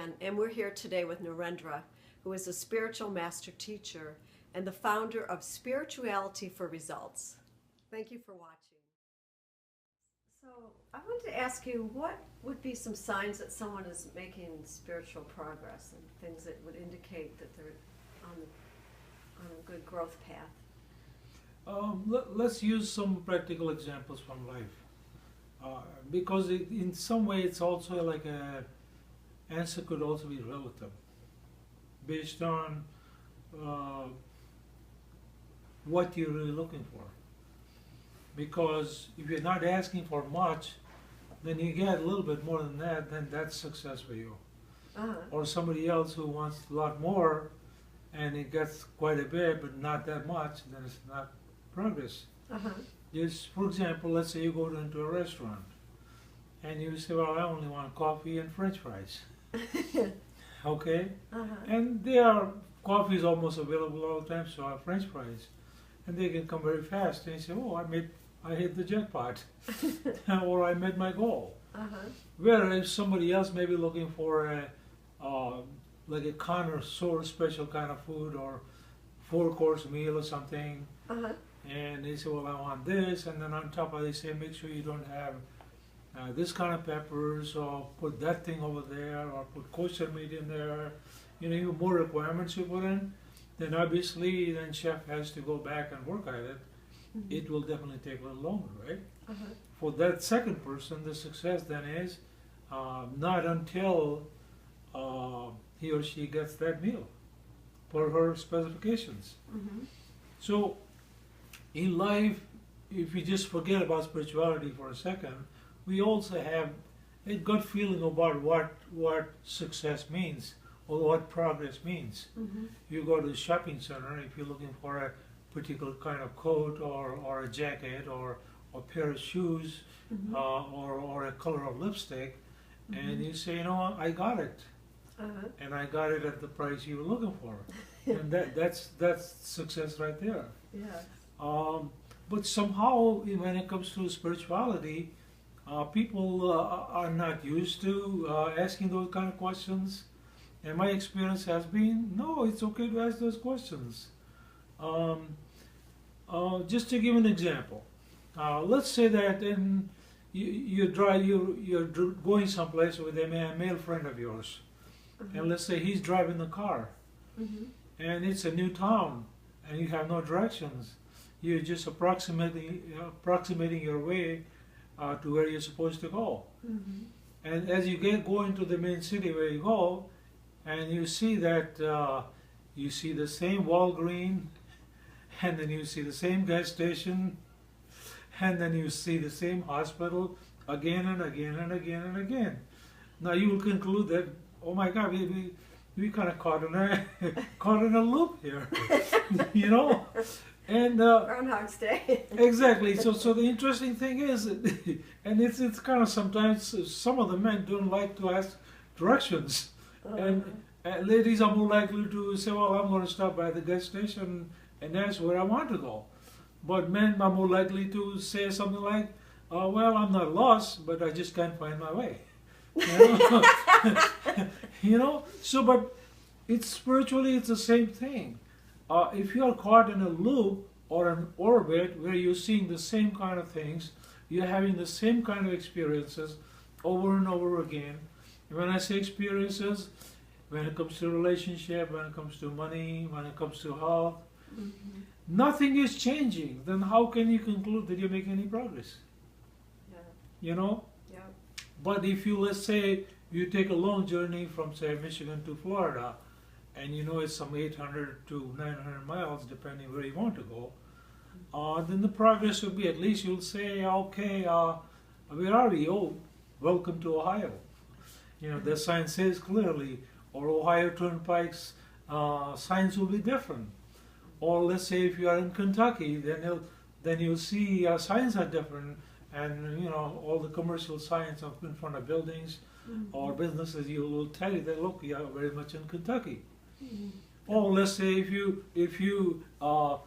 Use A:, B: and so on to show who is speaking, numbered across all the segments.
A: again, and we're here today with Narendra, who is a spiritual master teacher and the founder of Spirituality for Results. Thank you for watching. So I wanted to ask you, what would be some signs that someone is making spiritual progress and things that would indicate that they're on a good growth path?
B: Let's use some practical examples from life, because in some way it's also like a answer could also be relative, based on what you're really looking for. Because if you're not asking for much, then you get a little bit more than that, then that's success for you. Or somebody else who wants a lot more, and it gets quite a bit, but not that much, then it's not progress. Just, for example, let's say you go into a restaurant, and you say, well, I only want coffee and French fries. Okay? And coffee is almost available all the time, so are French fries. And they can come very fast, and you say, oh, I hit the jackpot, or I met my goal. Whereas somebody else may be looking for like a connoisseur special kind of food, or 4-course meal or something. And they say, well, I want this, and then on top of it, they say, make sure you don't have this kind of peppers, or put that thing over there, or put kosher meat in there. You know, more requirements you put in, then obviously then chef has to go back and work at it. It will definitely take a little longer, right? For that second person, the success then is not until he or she gets that meal for her specifications. So in life, if you just forget about spirituality for a second, we also have a gut feeling about what success means, or what progress means. You go to the shopping center, if you're looking for a particular kind of coat, or a jacket, or a pair of shoes, or a color of lipstick, and you say, you know, I got it. And I got it at the price you were looking for. And that's success right there. But somehow, when it comes to spirituality, people are not used to asking those kind of questions. And my experience has been, no, it's okay to ask those questions. Just to give an example, let's say that you're going someplace with a male friend of yours, and let's say he's driving the car, and it's a new town, and you have no directions. You're just approximating your way to where you're supposed to go. And as you go into the main city where you go, and you see that you see the same Walgreens, and then you see the same gas station, and then you see the same hospital again and again and again and again. Now you will conclude that, oh my God, we kind of caught in a loop here, you know. And
A: Groundhog's Day.
B: Exactly. So the interesting thing is, and it's kind of sometimes some of the men don't like to ask directions, and ladies are more likely to say, well, I'm going to stop by the gas station, and that's where I want to go. But men are more likely to say something like, well, I'm not lost, but I just can't find my way. You know? You know? So, but spiritually, it's the same thing. If you are caught in a loop or an orbit where you're seeing the same kind of things, you're having the same kind of experiences over and over again. And when I say experiences, when it comes to relationship, when it comes to money, when it comes to health, nothing is changing. Then how can you conclude that you're making any progress? You know? But if you, let's say, you take a long journey from, say, Michigan to Florida, and you know it's some 800 to 900 miles, depending where you want to go, then the progress will be, at least you'll say, okay, where are we? Oh, welcome to Ohio. You know, the sign says clearly, or Ohio Turnpike's signs will be different. Or let's say if you are in Kentucky, then you'll see signs are different, and you know, all the commercial signs up in front of buildings or businesses, you will tell you that, look, you are very much in Kentucky. Or let's say if you go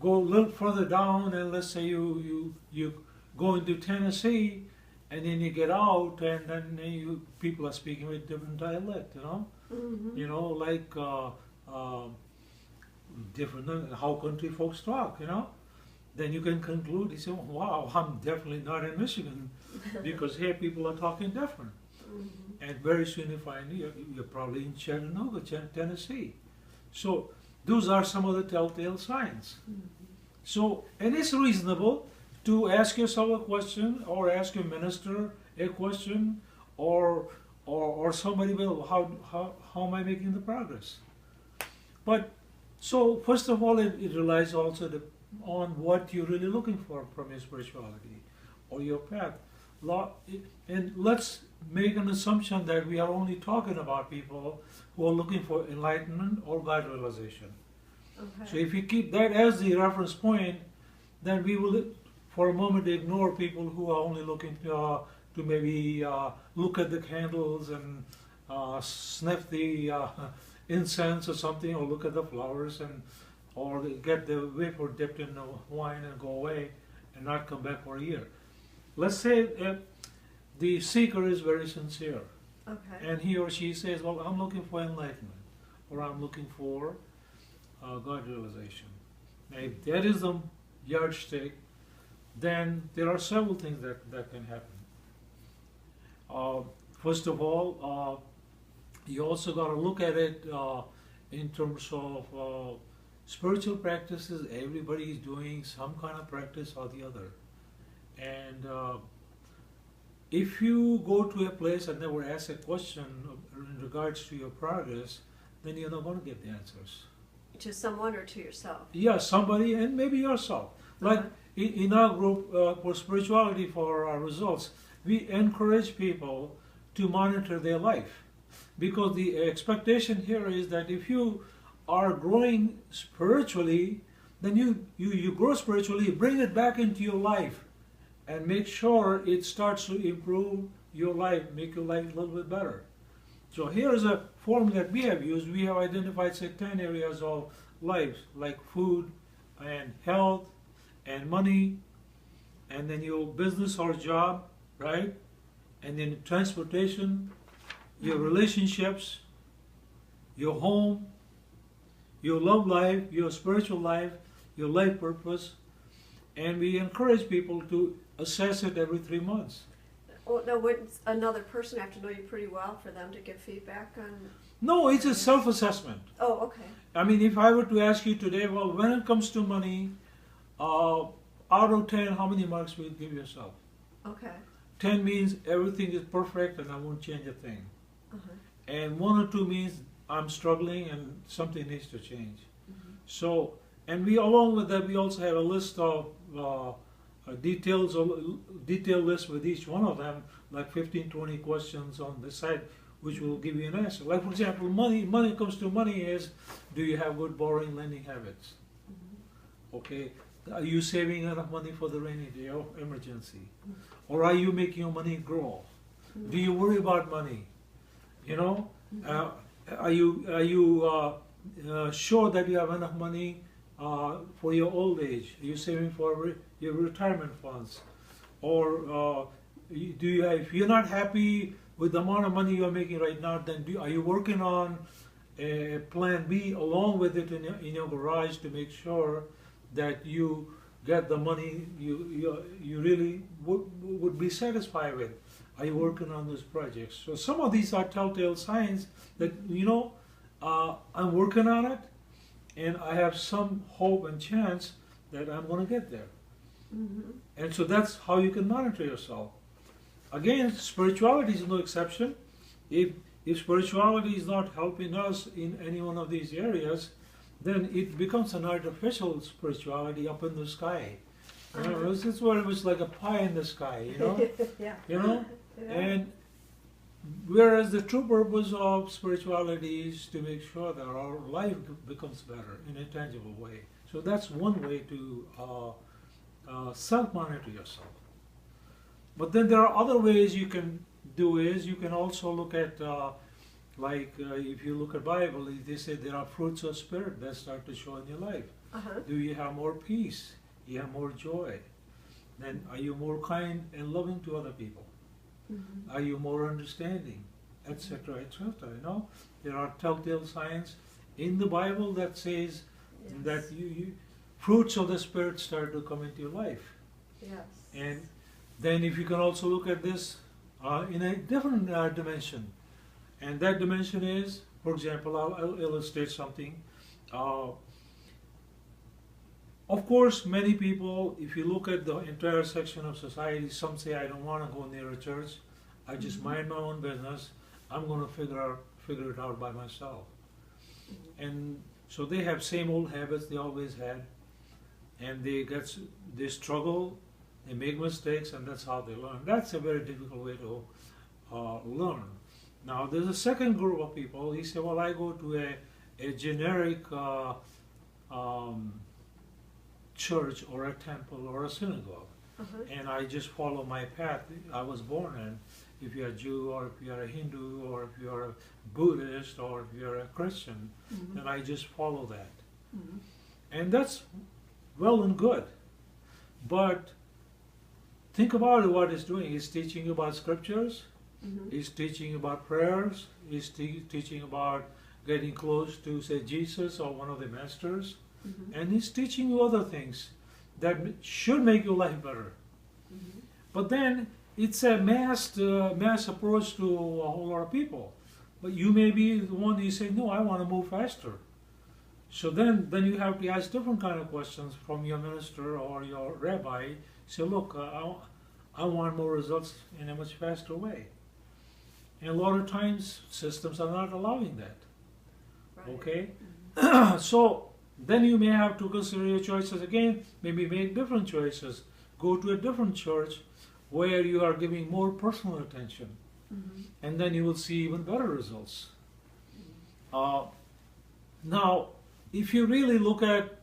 B: a little further down, and let's say you go into Tennessee, and then you get out, and then people are speaking with different dialect, you know. You know, like different than how country folks talk, you know. Then you can conclude, you say, wow, I'm definitely not in Michigan, because here people are talking different. And very soon you find you're probably in Chattanooga, Tennessee. So those are some of the telltale signs. So, and it's reasonable to ask yourself a question, or ask your minister a question, or somebody will, how am I making the progress? But, so first of all, it relies also on what you're really looking for from your spirituality or your path. And let's make an assumption that we are only talking about people who are looking for enlightenment or God realization. Okay. So if we keep that as the reference point, then we will, for a moment, ignore people who are only looking to maybe look at the candles and sniff the incense or something, or look at the flowers, or get the wafer dipped in the wine and go away and not come back for a year. Let's say the seeker is very sincere, okay, and he or she says, well, I'm looking for enlightenment, or I'm looking for God realization. Now, if that is the yardstick, then there are several things that can happen. First of all, you also got to look at it in terms of spiritual practices. Everybody is doing some kind of practice or the other. And if you go to a place and never ask a question in regards to your progress, then you're not going to get the answers.
A: To someone or to yourself?
B: Yeah, somebody, and maybe yourself. Like in our group for spirituality, for our results, we encourage people to monitor their life. Because the expectation here is that if you are growing spiritually, then you grow spiritually, bring it back into your life, and make sure it starts to improve your life, make your life a little bit better. So here is a form that we have used. We have identified, say, 10 areas of life, like food and health and money, and then your business or job, right? And then transportation, your relationships, your home, your love life, your spiritual life, your life purpose. And we encourage people to assess it every 3 months.
A: Well, now, wouldn't another person have to know you pretty well for them to give feedback on?
B: No, it's a self-assessment.
A: Oh, okay.
B: I mean, if I were to ask you today, well, when it comes to money, out of 10, how many marks will you give yourself?
A: Okay.
B: 10 means everything is perfect and I won't change a thing. And 1 or 2 means I'm struggling and something needs to change. So, and we, along with that, we also have a list of detailed list with each one of them, like 15, 20 questions on the side, which will give you an answer. Like, for example, money comes to money is, do you have good borrowing, lending habits? Okay, are you saving enough money for the rainy day or emergency? Or are you making your money grow? Do you worry about money? You know, are you sure that you have enough money for your old age? Are you saving for your retirement funds? Or do you have, if you're not happy with the amount of money you're making right now, then are you working on a plan B along with it in your garage to make sure that you get the money you really would be satisfied with? Are you working on those projects? So some of these are telltale signs that, you know, I'm working on it, and I have some hope and chance that I'm going to get there. And so that's how you can monitor yourself. Again, spirituality is no exception. If spirituality is not helping us in any one of these areas, then it becomes an artificial spirituality up in the sky. You know, it's very much like a pie in the sky, you know?
A: Yeah.
B: You know? Yeah. And whereas the true purpose of spirituality is to make sure that our life becomes better in a tangible way. So that's one way to self-monitor yourself. But then there are other ways you can do is, you can also look at, if you look at Bible, they say there are fruits of spirit that start to show in your life. Do you have more peace? You have more joy? Then are you more kind and loving to other people? Are you more understanding, etc., etc.? You know, there are telltale signs in the Bible that says that fruits of the Spirit start to come into your life.
A: Yes.
B: And then if you can also look at this in a different dimension, and that dimension is, for example, I'll illustrate something. Of course, many people, if you look at the entire section of society, some say, I don't want to go near a church. I just mind my own business. I'm going to figure it out by myself. And so they have same old habits they always had, and they struggle, they make mistakes, and that's how they learn. That's a very difficult way to learn. Now, there's a second group of people. He said, well, I go to a generic church or a temple or a synagogue, and I just follow my path I was born in. If you're a Jew, or if you're a Hindu, or if you're a Buddhist, or if you're a Christian, then I just follow that. And that's well and good. But think about what he's doing. He's teaching you about scriptures, he's teaching about prayers, he's teaching about getting close to, say, Jesus or one of the masters, and he's teaching you other things that should make your life better. But then it's a mass approach to a whole lot of people. But you may be the one who say, no, I want to move faster. So then you have to ask different kind of questions from your minister or your rabbi. Say, look, I want more results in a much faster way. And a lot of times systems are not allowing that. Right. Okay? So then you may have to consider your choices again, maybe make different choices. Go to a different church where you are giving more personal attention. And then you will see even better results. Now, if you really look at,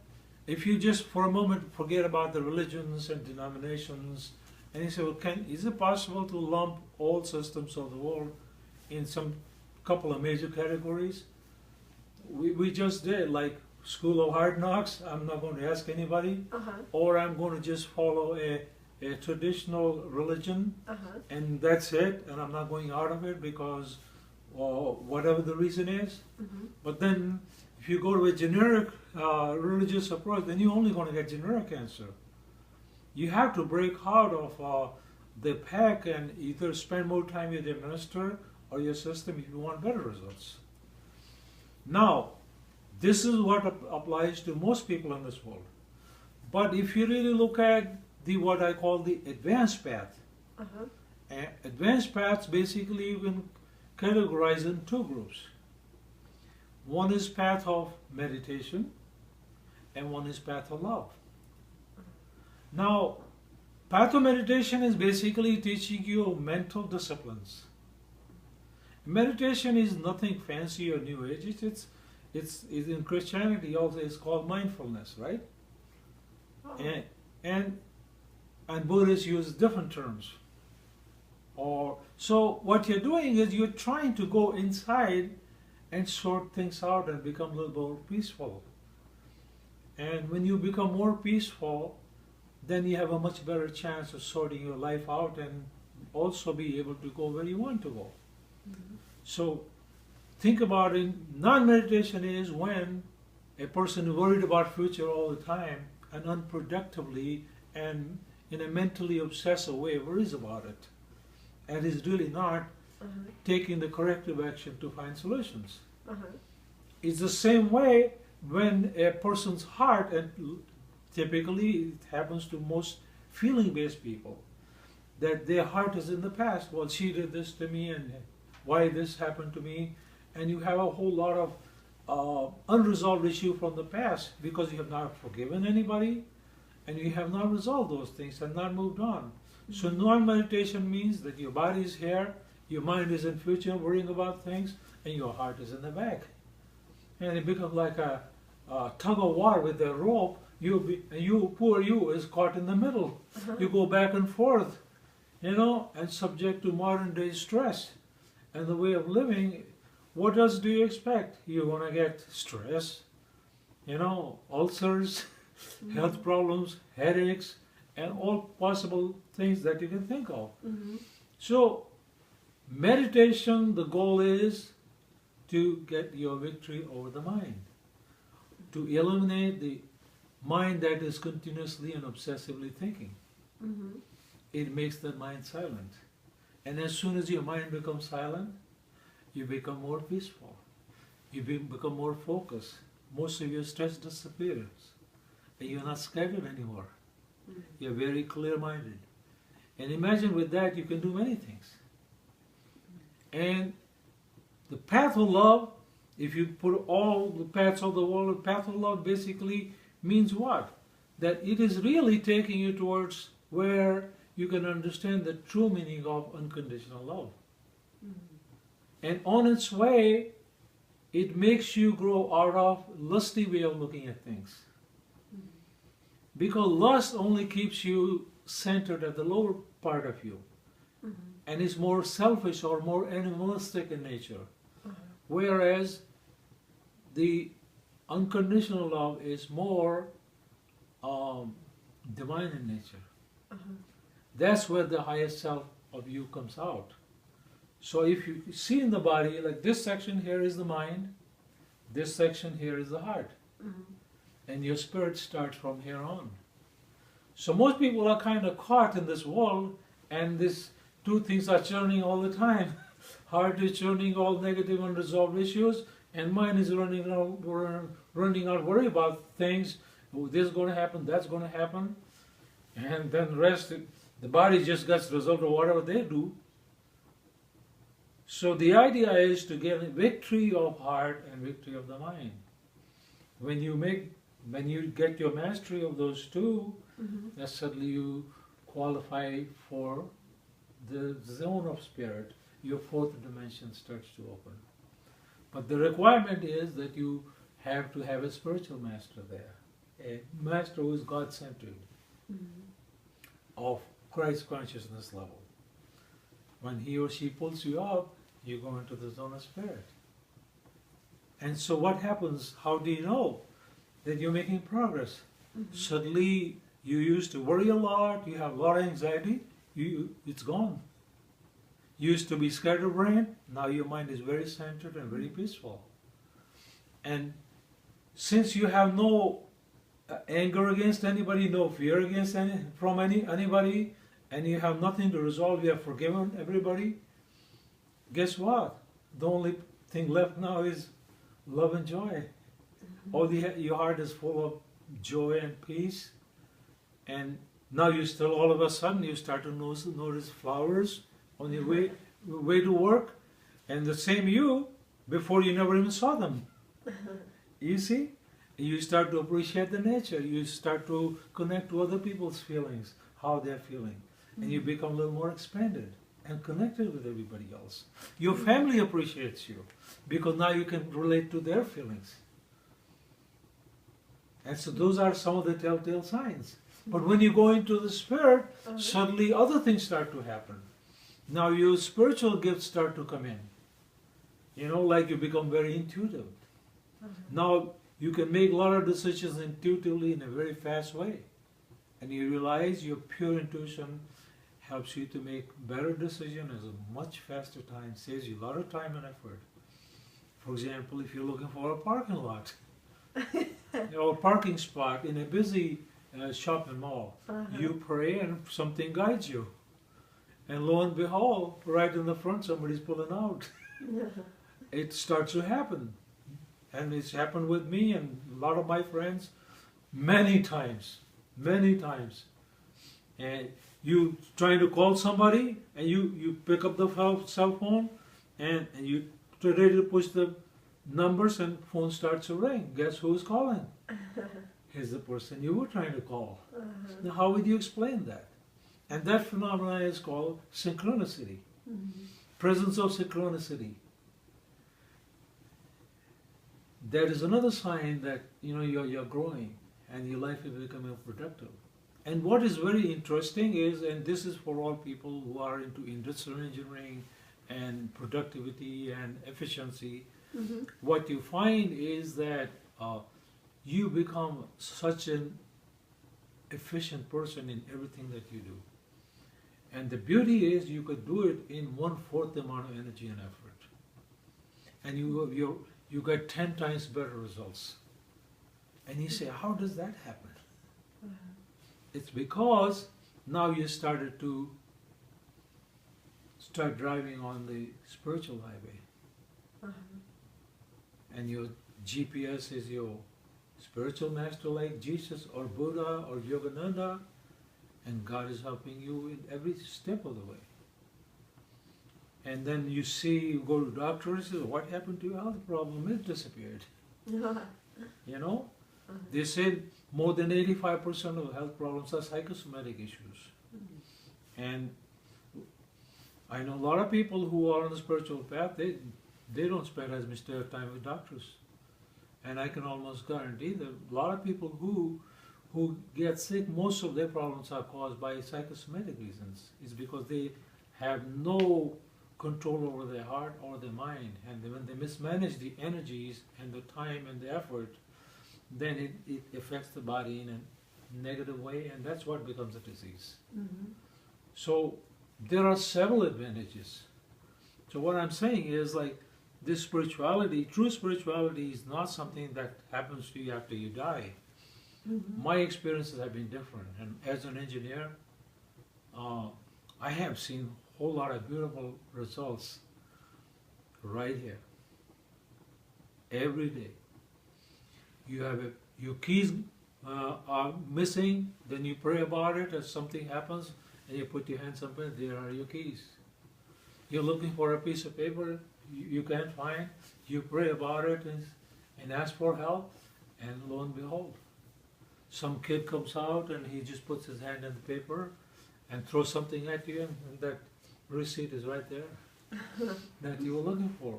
B: if you just for a moment forget about the religions and denominations, and you say, well, is it possible to lump all systems of the world in some couple of major categories? We just did, like School of Hard Knocks. I'm not going to ask anybody, or I'm going to just follow a traditional religion, and that's it, and I'm not going out of it because whatever the reason is. But then if you go to a generic religious approach, then you're only going to get generic answer. You have to break out of the pack and either spend more time with your minister or your system if you want better results. Now, this is what applies to most people in this world. But if you really look at what I call the advanced path, advanced paths basically you can categorize in two groups. One is path of meditation, and one is path of love. Now, path of meditation is basically teaching you mental disciplines. Meditation is nothing fancy or new age. It's in Christianity also it's called mindfulness, right? And Buddhists use different terms. So what you're doing is you're trying to go inside and sort things out and become a little more peaceful. And when you become more peaceful, then you have a much better chance of sorting your life out and also be able to go where you want to go. So think about it. Non-meditation is when a person is worried about future all the time and unproductively and in a mentally obsessive way worries about it and is really not taking the corrective action to find solutions. It's the same way when a person's heart, and typically it happens to most feeling-based people, that their heart is in the past. Well, she did this to me, and why this happened to me, and you have a whole lot of unresolved issue from the past because you have not forgiven anybody, and you have not resolved those things and not moved on. So non-meditation means that your body is here, your mind is in future worrying about things, and your heart is in the back. And it becomes like a tug of war with a rope. Poor you is caught in the middle. You go back and forth, and subject to modern day stress. And the way of living, what else do you expect? You're going to get stress, ulcers, health problems, headaches, and all possible things that you can think of. So meditation, the goal is to get your victory over the mind, to eliminate the mind that is continuously and obsessively thinking.
A: Mm-hmm.
B: It makes the mind silent. And as soon as your mind becomes silent, you become more peaceful. You become more focused. Most of your stress disappears. And you're not scattered anymore.
A: Mm-hmm.
B: You're very clear-minded. And imagine with that you can do many things. And the path of love, if you put all the paths of the world, the path of love basically means what? That it is really taking you towards where you can understand the true meaning of unconditional love. Mm-hmm. And on its way, it makes you grow out of lusty way of looking at things. Mm-hmm. Because lust only keeps you centered at the lower part of you. Mm-hmm. And is more selfish or more animalistic in nature. Mm-hmm. Whereas the unconditional love is more divine in nature. Mm-hmm. That's where the highest self of you comes out. So if you see in the body, like this section here is the mind, this section here is the heart. Mm-hmm. And your spirit starts from here on. So most people are kind of caught in this world, and these two things are churning all the time. Heart is churning all negative unresolved issues, and mind is running out worry about things. Oh, this is going to happen, that's going to happen. And then the rest, the body just gets the result of whatever they do. So the idea is to get victory of heart and victory of the mind. When you get your mastery of those two, mm-hmm. then suddenly you qualify for the zone of spirit. Your fourth dimension starts to open. But the requirement is that you have to have a spiritual master there, a master who is God-centered, mm-hmm. of Christ consciousness level. When he or she pulls you up, you go into the zone of spirit. And so what happens? How do you know that you're making progress? Mm-hmm. Suddenly you used to worry a lot, you have a lot of anxiety, it's gone. You used to be scatterbrained, now your mind is very centered and very peaceful. And since you have no anger against anybody, no fear against anybody, and you have nothing to resolve, you have forgiven everybody, guess what? The only thing left now is love and joy. Mm-hmm. Your heart is full of joy and peace. And now all of a sudden you start to notice flowers on your way to work. And the same you, before you never even saw them. You see? You start to appreciate the nature. You start to connect to other people's feelings, how they're feeling. Mm-hmm. And you become a little more expanded and connected with everybody else. Your family appreciates you because now you can relate to their feelings. And so those are some of the telltale signs. But when you go into the spirit, suddenly other things start to happen. Now your spiritual gifts start to come in. Like you become very intuitive. Now you can make a lot of decisions intuitively in a very fast way. And you realize your pure intuition helps you to make better decisions at a much faster time, saves you a lot of time and effort. For example, if you're looking for a parking lot or a parking spot in a busy shopping mall, you pray and something guides you. And lo and behold, right in the front somebody's pulling out. It starts to happen. And it's happened with me and a lot of my friends many times. And you trying to call somebody, and you pick up the cell phone, and you ready to push the numbers, and phone starts to ring. Guess who's calling? Here's the person you were trying to call. Now, how would you explain that? And that phenomenon is called synchronicity. Mm-hmm. Presence of synchronicity. That is another sign that you're growing and your life is becoming productive. And what is very interesting is, and this is for all people who are into industrial engineering and productivity and efficiency, mm-hmm. what you find is that you become such an efficient person in everything that you do. And the beauty is you could do it in 1/4 the amount of energy and effort. And you get 10 times better results. And you say, how does that happen? It's because now you started to start driving on the spiritual highway. And your GPS is your spiritual master like Jesus or Buddha or Yogananda, and God is helping you in every step of the way. And then you see, you go to doctors, what happened to your health problem? It disappeared. You know? They said more than 85% of health problems are psychosomatic issues. And I know a lot of people who are on the spiritual path, they don't spend as much time with doctors. And I can almost guarantee that a lot of people who get sick, most of their problems are caused by psychosomatic reasons. It's because they have no control over their heart or their mind. And when they mismanage the energies and the time and the effort, then it affects the body in a negative way, and that's what becomes a disease. So there are several advantages. So what I'm saying is, like, this spirituality, true spirituality is not something that happens to you after you die. My experiences have been different, and as an engineer, I have seen a whole lot of beautiful results right here, every day. You have your keys are missing, then you pray about it, as something happens, and you put your hands up and there are your keys. You're looking for a piece of paper you can't find, you pray about it and ask for help, and lo and behold, some kid comes out and he just puts his hand in the paper and throws something at you, and that receipt is right there that you were looking for.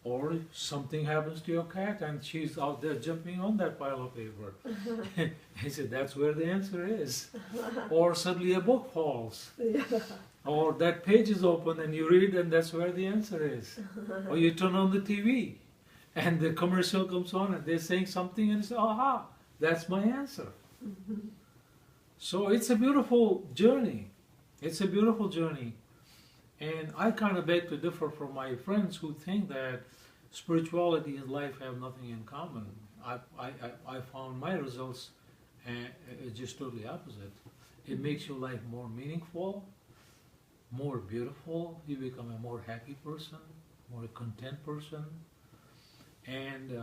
B: Or something happens to your cat and she's out there jumping on that pile of paper. He said, that's where the answer is. Or suddenly a book falls. Or that page is open and you read and that's where the answer is. Or you turn on the TV and the commercial comes on and they're saying something and you say, aha, that's my answer. So it's a beautiful journey. It's a beautiful journey. And I kind of beg to differ from my friends who think that spirituality and life have nothing in common. I found my results just totally opposite. It makes your life more meaningful, more beautiful. You become a more happy person, more content person. And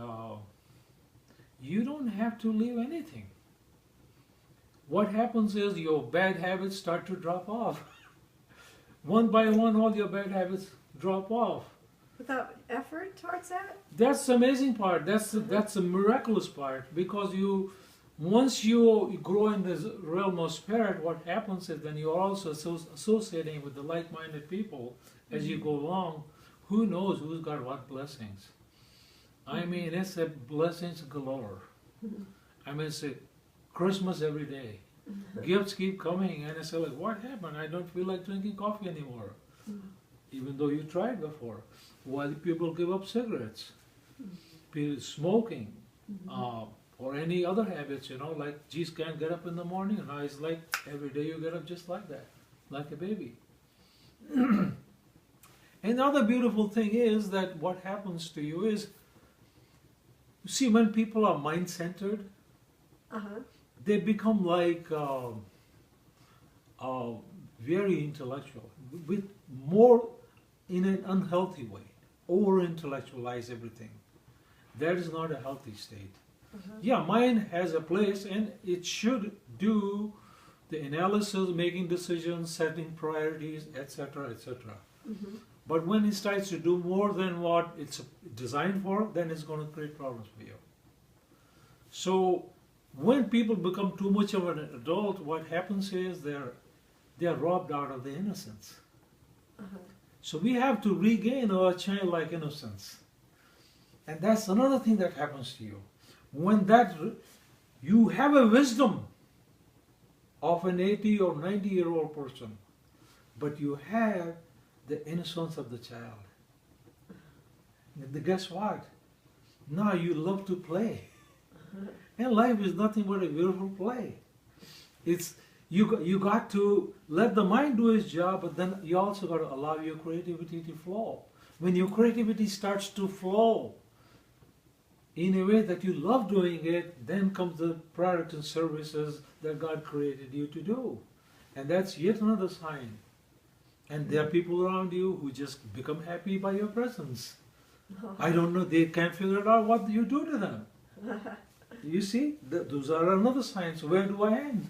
B: you don't have to leave anything. What happens is your bad habits start to drop off. One by one, all your bad habits drop off.
A: Without effort towards that?
B: That's the amazing part. That's the miraculous part. Because once you grow in this realm of spirit, what happens is then you're also associating with the like-minded people as you go along. Who knows who's got what blessings? I mean, it's a blessings galore. I mean, it's a Christmas every day. Gifts keep coming, and I say, like, what happened? I don't feel like drinking coffee anymore, even though you tried before. While people give up cigarettes, people smoking, or any other habits, like, geez, can't get up in the morning, and it's like every day you get up just like that, like a baby. Another beautiful thing is that what happens to you is, you see, when people are mind-centered, they become like very intellectual, with more in an unhealthy way, over-intellectualize everything. That is not a healthy state. Yeah, mind has a place and it should do the analysis, making decisions, setting priorities, etc., etc. But when it starts to do more than what it's designed for, then it's going to create problems for you. So when people become too much of an adult, what happens is they're robbed out of the innocence. So we have to regain our childlike innocence. And that's another thing that happens to you. When you have a wisdom of an 80 or 90-year-old person, but you have the innocence of the child. And guess what? Now you love to play. And life is nothing but a beautiful play. You got to let the mind do its job, but then you also got to allow your creativity to flow. When your creativity starts to flow in a way that you love doing it, then comes the products and services that God created you to do. And that's yet another sign. And there are people around you who just become happy by your presence. I don't know, they can't figure out what you do to them. You see, those are another sign. So where do I end?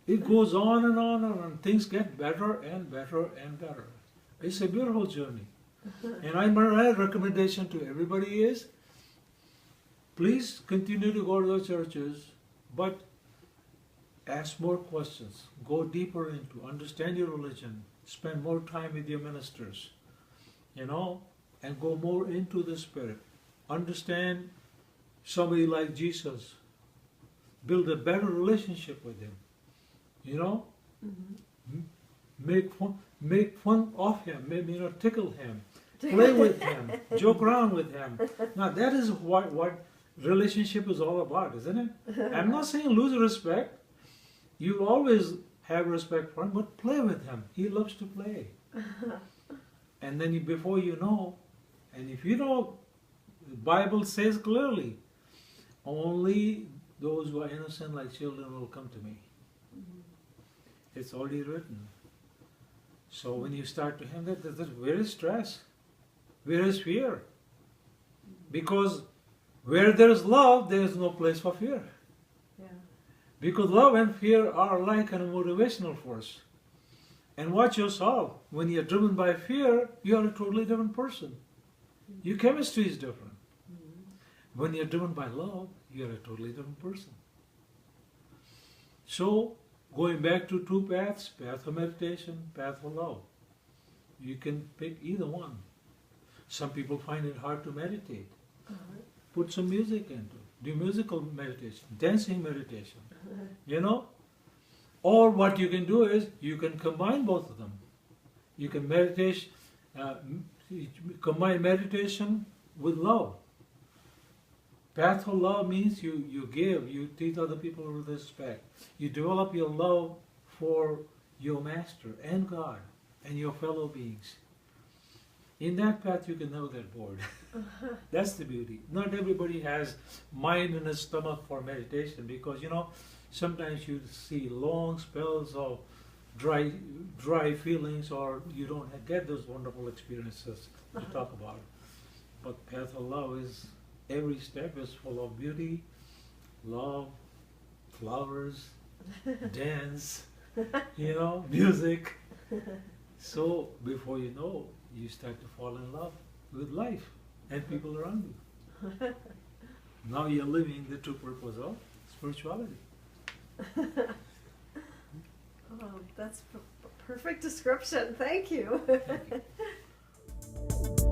B: It goes on and on and on. Things get better and better and better. It's a beautiful journey. And my recommendation to everybody is, please continue to go to the churches, but ask more questions. Go deeper into, understand your religion. Spend more time with your ministers, and go more into the Spirit. Understand somebody like Jesus. Build a better relationship with him. Make fun of him. Maybe tickle him. Play with him. Joke around with him. Now that is what relationship is all about, isn't it? I'm not saying lose respect. You always have respect for him, but play with him. He loves to play. And then before you know, and if you know, the Bible says clearly, only those who are innocent like children will come to me. It's already written. So when you start to have that, where is stress? Where is fear? Because where there is love, there is no place for fear.
A: Yeah.
B: Because love and fear are like a motivational force. And watch yourself. When you're driven by fear, you are a totally different person. Your chemistry is different. When you're driven by love, you're a totally different person. So, going back to two paths, path of meditation, path of love. You can pick either one. Some people find it hard to meditate. Put some music into it. Do musical meditation, dancing meditation. Or what you can do is, you can combine both of them. You can combine meditation with love. Path of love means you give, you treat other people with respect. You develop your love for your master and God and your fellow beings. In that path you can never get bored. That's the beauty. Not everybody has mind and a stomach for meditation, because sometimes you see long spells of dry feelings, or you don't get those wonderful experiences to talk about. But path of love is, every step is full of beauty, love, flowers, dance, music. So before you know, you start to fall in love with life and people around you. Now you're living the true purpose of spirituality.
A: Oh, that's perfect description. Thank you.
B: Thank you.